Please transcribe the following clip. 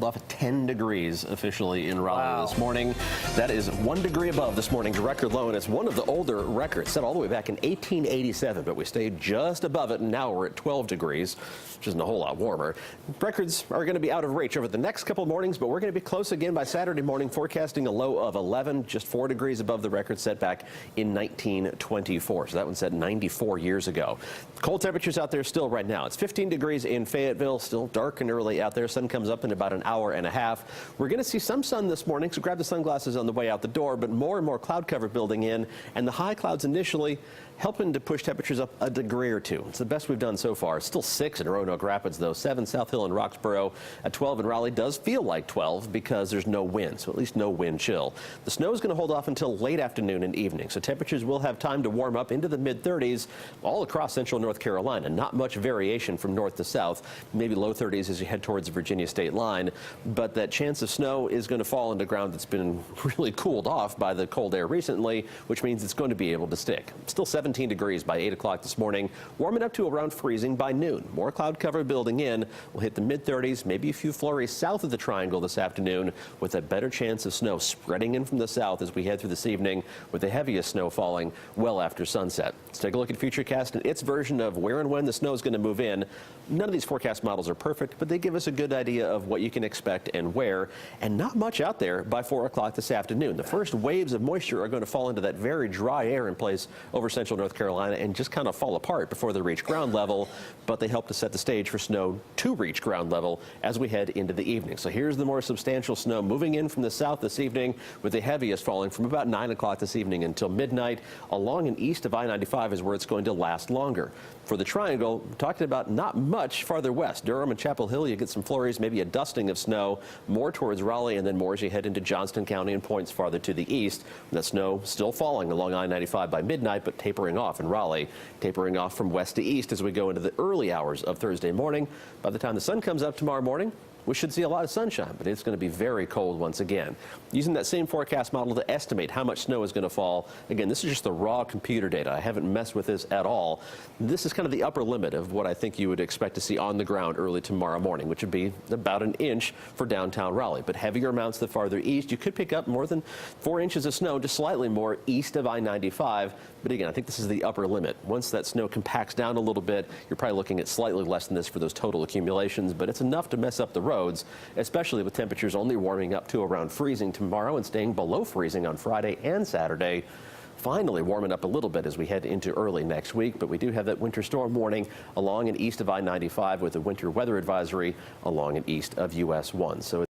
off at 10 degrees officially in Raleigh this morning. That is 1 degree above this morning's record low, and it's one of the older records set all the way back in 1887, but we stayed just above it, and now we're at 12 degrees, which isn't a whole lot warmer. Records are going to be out of reach over the next couple of mornings, but we're going to be close again by Saturday morning, forecasting a low of 11, just 4 degrees above the record set back in 1924. So that one set 94 years ago. Cold temperatures out there still right now. It's 15 degrees in Fayetteville, still dark and early out there. Sun comes up in about an hour and a half. We're going to see some sun this morning, so grab the sunglasses on the way out the door, but more and more cloud cover building in, and the high clouds initially helping to push temperatures up a degree or two. It's the best we've done so far. It's still 6 in Roanoke Rapids, though. 7 South Hill and Roxborough. At 12 in Raleigh does feel like 12 because there's no wind, so at least no wind chill. The snow is going to hold off until late afternoon and evening, so temperatures will have time to warm up into the mid-30s all across central North Carolina. Not much variation from north to south, maybe low 30s as you head towards the Virginia state line, but that chance of snow is going to fall into ground that's been really cooled off by the cold air recently, which means it's going to be able to stick. Still 17 degrees by 8 o'clock this morning, warming up to around freezing by noon. More cloud cover building in. We'll hit the mid-30s, maybe a few flurries south of the triangle this afternoon, with a better chance of snow spreading in from the south as we head through this evening, with the heaviest snow falling well after sunset. Let's take a look at Futurecast and its version of where and when the snow is going to move in. None of these forecast models are perfect, but they give us a good idea of what you can expect and where, and not much out there by 4 o'clock this afternoon. The first waves of moisture are going to fall into that very dry air in place over central North Carolina and just kind of fall apart before they reach ground level, but they help to set the stage for snow to reach ground level as we head into the evening. So here's the more substantial snow moving in from the south this evening, with the heaviest falling from about 9 o'clock this evening until midnight. Along and east of I-95 is where it's going to last longer. For the triangle, we're talking about not much farther west. Durham and Chapel Hill, you get some flurries, maybe a dusting of snow, more towards Raleigh, and then more as you head into Johnston County and points farther to the east. And that snow still falling along I-95 by midnight, but tapering off in Raleigh, tapering off from west to east as we go into the early hours of Thursday morning. By the time the sun comes up tomorrow morning, we should see a lot of sunshine, but it's going to be very cold once again. Using that same forecast model to estimate how much snow is going to fall. Again, this is just the raw computer data. I haven't messed with this at all. This is kind of the upper limit of what I think you would expect to see on the ground early tomorrow morning, which would be about an inch for downtown Raleigh. But heavier amounts the farther east. You could pick up more than 4 inches of snow, just slightly more east of I-95. But again, I think this is the upper limit. Once that snow compacts down a little bit, you're probably looking at slightly less than this for those total accumulations, but it's enough to mess up the roads, especially with temperatures only warming up to around freezing tomorrow and staying below freezing on Friday and Saturday. Finally warming up a little bit as we head into early next week, but we do have that winter storm warning along and east of I-95 with a winter weather advisory along and east of US 1. So